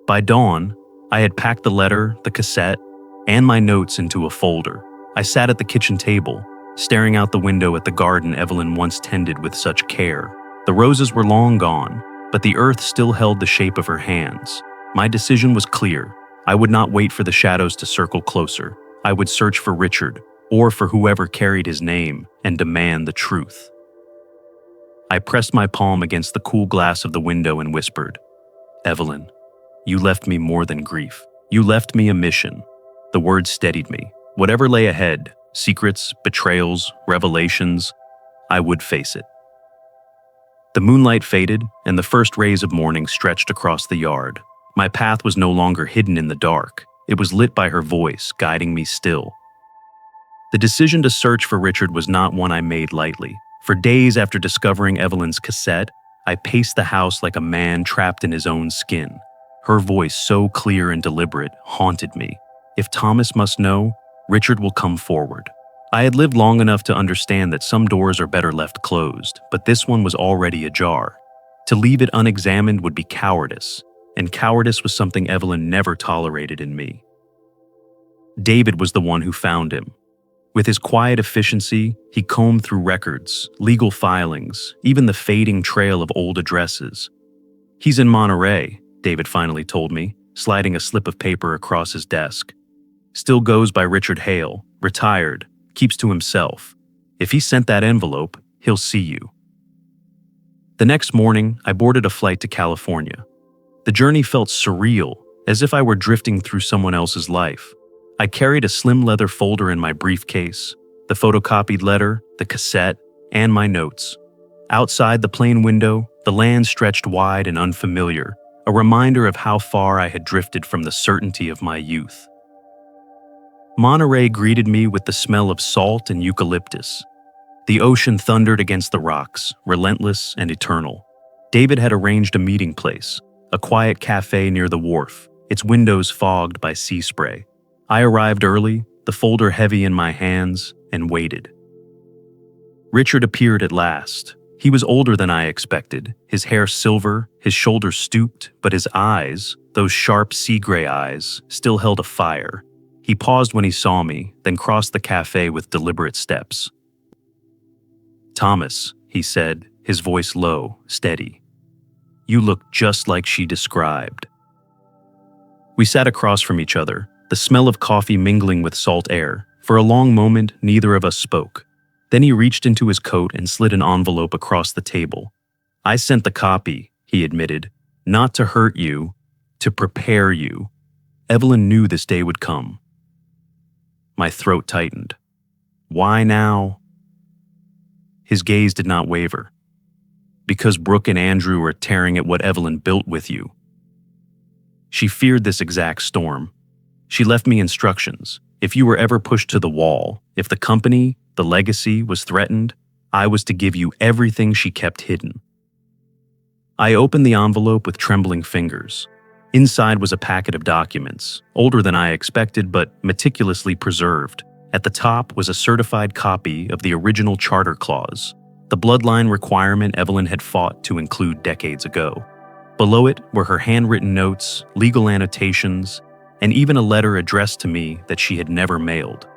By dawn, I had packed the letter, the cassette, and my notes into a folder. I sat at the kitchen table, staring out the window at the garden Evelyn once tended with such care. The roses were long gone, but the earth still held the shape of her hands. My decision was clear. I would not wait for the shadows to circle closer. I would search for Richard, or for whoever carried his name, and demand the truth. I pressed my palm against the cool glass of the window and whispered, "Evelyn, you left me more than grief. You left me a mission." The words steadied me. Whatever lay ahead, secrets, betrayals, revelations, I would face it. The moonlight faded, and the first rays of morning stretched across the yard. My path was no longer hidden in the dark. It was lit by her voice, guiding me still. The decision to search for Richard was not one I made lightly. For days after discovering Evelyn's cassette, I paced the house like a man trapped in his own skin. Her voice, so clear and deliberate, haunted me. If Thomas must know, Richard will come forward. I had lived long enough to understand that some doors are better left closed, but this one was already ajar. To leave it unexamined would be cowardice, and cowardice was something Evelyn never tolerated in me. David was the one who found him. With his quiet efficiency, he combed through records, legal filings, even the fading trail of old addresses. "He's in Monterey," David finally told me, sliding a slip of paper across his desk. "Still goes by Richard Hale, retired, keeps to himself. If he sent that envelope, he'll see you." The next morning, I boarded a flight to California. The journey felt surreal, as if I were drifting through someone else's life. I carried a slim leather folder in my briefcase, the photocopied letter, the cassette, and my notes. Outside the plane window, the land stretched wide and unfamiliar, a reminder of how far I had drifted from the certainty of my youth. Monterey greeted me with the smell of salt and eucalyptus. The ocean thundered against the rocks, relentless and eternal. David had arranged a meeting place, a quiet cafe near the wharf, its windows fogged by sea spray. I arrived early, the folder heavy in my hands, and waited. Richard appeared at last. He was older than I expected, his hair silver, his shoulders stooped, but his eyes, those sharp sea gray eyes, still held a fire. He paused when he saw me, then crossed the cafe with deliberate steps. "Thomas," he said, his voice low, steady. "You look just like she described." We sat across from each other, the smell of coffee mingling with salt air. For a long moment, neither of us spoke. Then he reached into his coat and slid an envelope across the table. "I sent the copy," he admitted, "not to hurt you, to prepare you. Evelyn knew this day would come." My throat tightened. "Why now?" His gaze did not waver. "Because Brooke and Andrew are tearing at what Evelyn built with you." She feared this exact storm. She left me instructions. If you were ever pushed to the wall, if the company, the legacy, was threatened, I was to give you everything she kept hidden. I opened the envelope with trembling fingers. Inside was a packet of documents, older than I expected but meticulously preserved. At the top was a certified copy of the original charter clause, the bloodline requirement Evelyn had fought to include decades ago. Below it were her handwritten notes, legal annotations, and even a letter addressed to me that she had never mailed.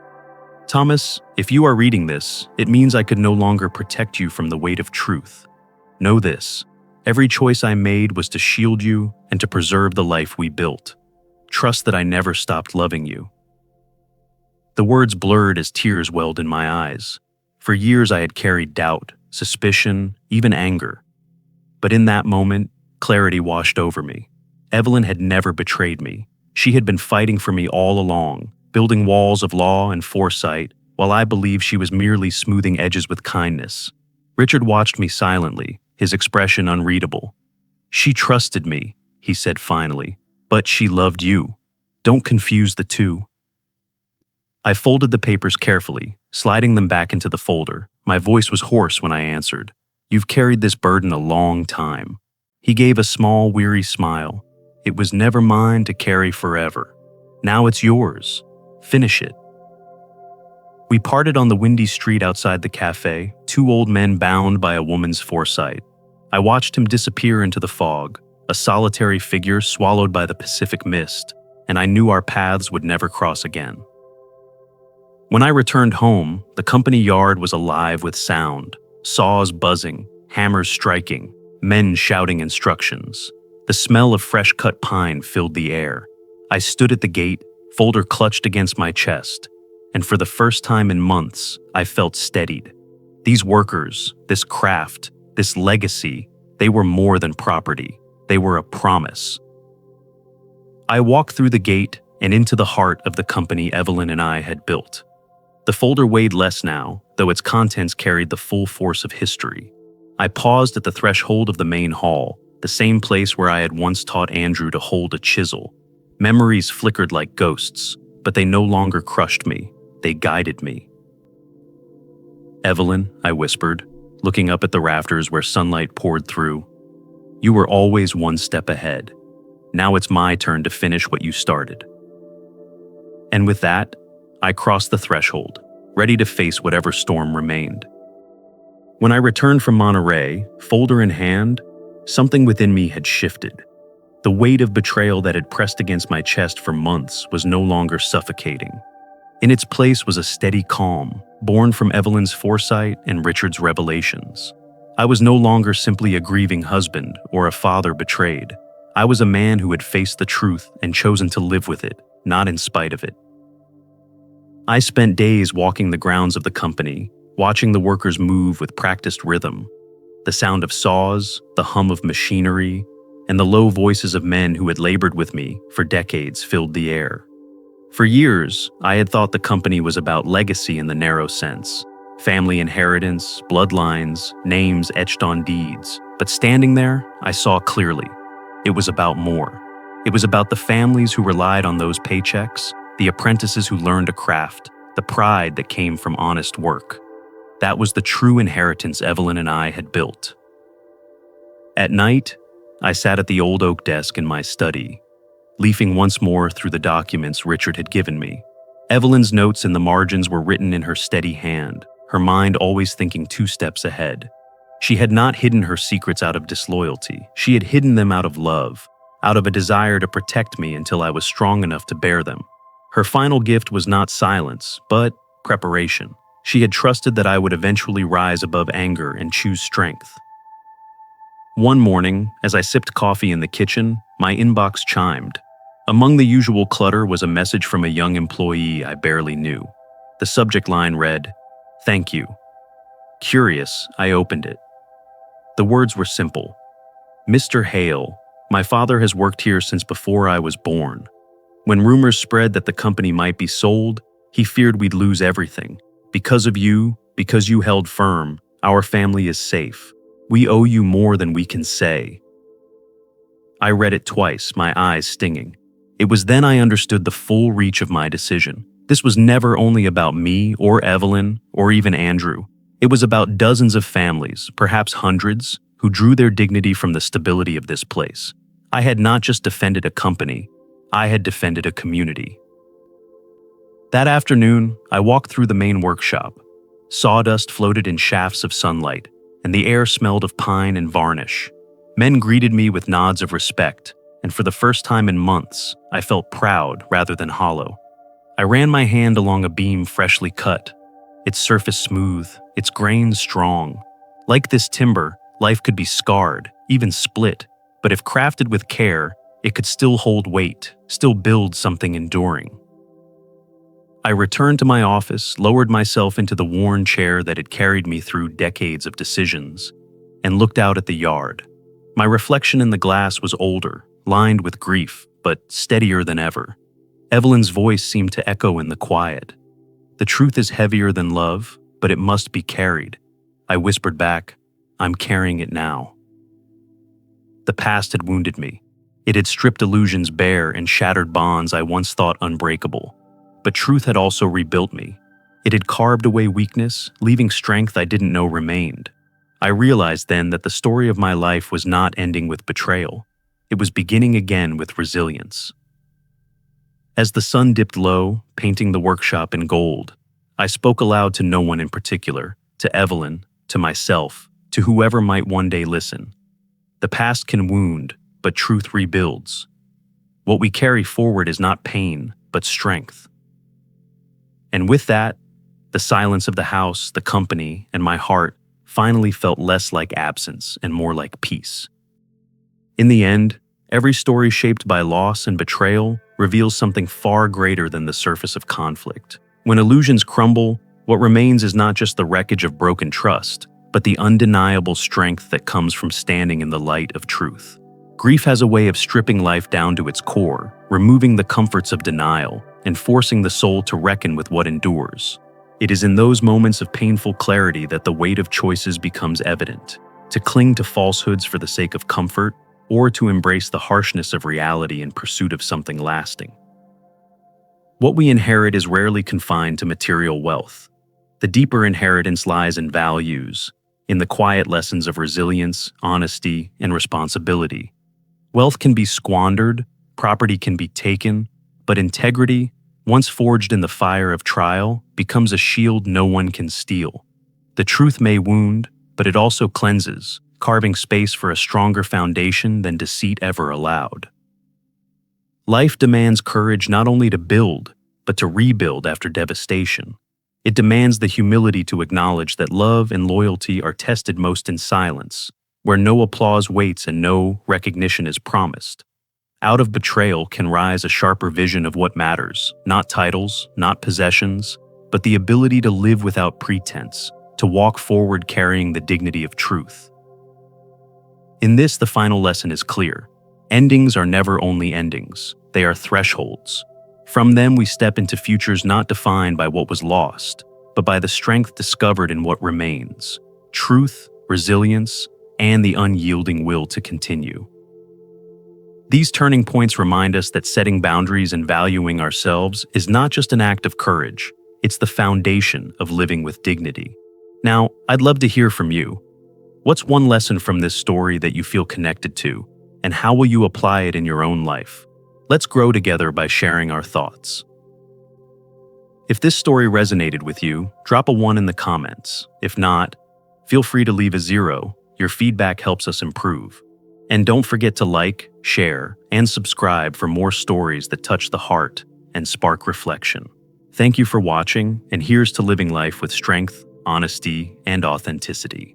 "Thomas, if you are reading this, it means I could no longer protect you from the weight of truth. Know this. Every choice I made was to shield you and to preserve the life we built. Trust that I never stopped loving you." The words blurred as tears welled in my eyes. For years I had carried doubt, suspicion, even anger. But in that moment, clarity washed over me. Evelyn had never betrayed me. She had been fighting for me all along, building walls of law and foresight, while I believed she was merely smoothing edges with kindness. Richard watched me silently, his expression unreadable. "She trusted me," he said finally, "but she loved you. Don't confuse the two." I folded the papers carefully, sliding them back into the folder. My voice was hoarse when I answered. "You've carried this burden a long time." He gave a small, weary smile. "It was never mine to carry forever. Now it's yours. Finish it." We parted on the windy street outside the cafe, two old men bound by a woman's foresight. I watched him disappear into the fog, a solitary figure swallowed by the Pacific mist, and I knew our paths would never cross again. When I returned home, the company yard was alive with sound, saws buzzing, hammers striking, men shouting instructions. The smell of fresh-cut pine filled the air. I stood at the gate, folder clutched against my chest, and for the first time in months, I felt steadied. These workers, this craft, this legacy, they were more than property. They were a promise. I walked through the gate and into the heart of the company Evelyn and I had built. The folder weighed less now, though its contents carried the full force of history. I paused at the threshold of the main hall, the same place where I had once taught Andrew to hold a chisel. Memories flickered like ghosts, but they no longer crushed me. They guided me. "Evelyn," I whispered, looking up at the rafters where sunlight poured through, "you were always one step ahead. Now it's my turn to finish what you started." And with that, I crossed the threshold, ready to face whatever storm remained. When I returned from Monterey, folder in hand, something within me had shifted. The weight of betrayal that had pressed against my chest for months was no longer suffocating. In its place was a steady calm, born from Evelyn's foresight and Richard's revelations. I was no longer simply a grieving husband or a father betrayed. I was a man who had faced the truth and chosen to live with it, not in spite of it. I spent days walking the grounds of the company, watching the workers move with practiced rhythm. The sound of saws, the hum of machinery, and the low voices of men who had labored with me for decades filled the air. For years, I had thought the company was about legacy in the narrow sense, family inheritance, bloodlines, names etched on deeds. But standing there, I saw clearly. It was about more. It was about the families who relied on those paychecks, the apprentices who learned a craft, the pride that came from honest work. That was the true inheritance Evelyn and I had built. At night, I sat at the old oak desk in my study, leafing once more through the documents Richard had given me. Evelyn's notes in the margins were written in her steady hand, her mind always thinking 2 steps ahead. She had not hidden her secrets out of disloyalty. She had hidden them out of love, out of a desire to protect me until I was strong enough to bear them. Her final gift was not silence, but preparation. She had trusted that I would eventually rise above anger and choose strength. One morning, as I sipped coffee in the kitchen, my inbox chimed. Among the usual clutter was a message from a young employee I barely knew. The subject line read, "Thank you." Curious, I opened it. The words were simple. "Mr. Hale, my father has worked here since before I was born. When rumors spread that the company might be sold, he feared we'd lose everything. Because of you, because you held firm, our family is safe. We owe you more than we can say." I read it twice, my eyes stinging. It was then I understood the full reach of my decision. This was never only about me or Evelyn or even Andrew. It was about dozens of families, perhaps hundreds, who drew their dignity from the stability of this place. I had not just defended a company, I had defended a community. That afternoon, I walked through the main workshop. Sawdust floated in shafts of sunlight, and the air smelled of pine and varnish. Men greeted me with nods of respect, and for the first time in months, I felt proud rather than hollow. I ran my hand along a beam freshly cut, its surface smooth, its grains strong. Like this timber, life could be scarred, even split, but if crafted with care, it could still hold weight, still build something enduring. I returned to my office, lowered myself into the worn chair that had carried me through decades of decisions, and looked out at the yard. My reflection in the glass was older, lined with grief, but steadier than ever. Evelyn's voice seemed to echo in the quiet. "The truth is heavier than love, but it must be carried." I whispered back, "I'm carrying it now." The past had wounded me. It had stripped illusions bare and shattered bonds I once thought unbreakable. But truth had also rebuilt me. It had carved away weakness, leaving strength I didn't know remained. I realized then that the story of my life was not ending with betrayal. It was beginning again with resilience. As the sun dipped low, painting the workshop in gold, I spoke aloud to no one in particular, to Evelyn, to myself, to whoever might one day listen. The past can wound, but truth rebuilds. What we carry forward is not pain, but strength. And with that, the silence of the house, the company, and my heart finally felt less like absence and more like peace. In the end, every story shaped by loss and betrayal reveals something far greater than the surface of conflict. When illusions crumble, what remains is not just the wreckage of broken trust, but the undeniable strength that comes from standing in the light of truth. Grief has a way of stripping life down to its core, removing the comforts of denial, and forcing the soul to reckon with what endures. It is in those moments of painful clarity that the weight of choices becomes evident. To cling to falsehoods for the sake of comfort, or to embrace the harshness of reality in pursuit of something lasting. What we inherit is rarely confined to material wealth. The deeper inheritance lies in values, in the quiet lessons of resilience, honesty, and responsibility. Wealth can be squandered, property can be taken, but integrity, once forged in the fire of trial, becomes a shield no one can steal. The truth may wound, but it also cleanses, carving space for a stronger foundation than deceit ever allowed. Life demands courage not only to build, but to rebuild after devastation. It demands the humility to acknowledge that love and loyalty are tested most in silence, where no applause waits and no recognition is promised. Out of betrayal can rise a sharper vision of what matters, not titles, not possessions, but the ability to live without pretense, to walk forward carrying the dignity of truth. In this, the final lesson is clear. Endings are never only endings, they are thresholds. From them we step into futures not defined by what was lost, but by the strength discovered in what remains, truth, resilience, and the unyielding will to continue. These turning points remind us that setting boundaries and valuing ourselves is not just an act of courage, it's the foundation of living with dignity. Now, I'd love to hear from you. What's one lesson from this story that you feel connected to, and how will you apply it in your own life? Let's grow together by sharing our thoughts. If this story resonated with you, drop a 1 in the comments. If not, feel free to leave a 0. Your feedback helps us improve. And don't forget to like, share, and subscribe for more stories that touch the heart and spark reflection. Thank you for watching, and here's to living life with strength, honesty, and authenticity.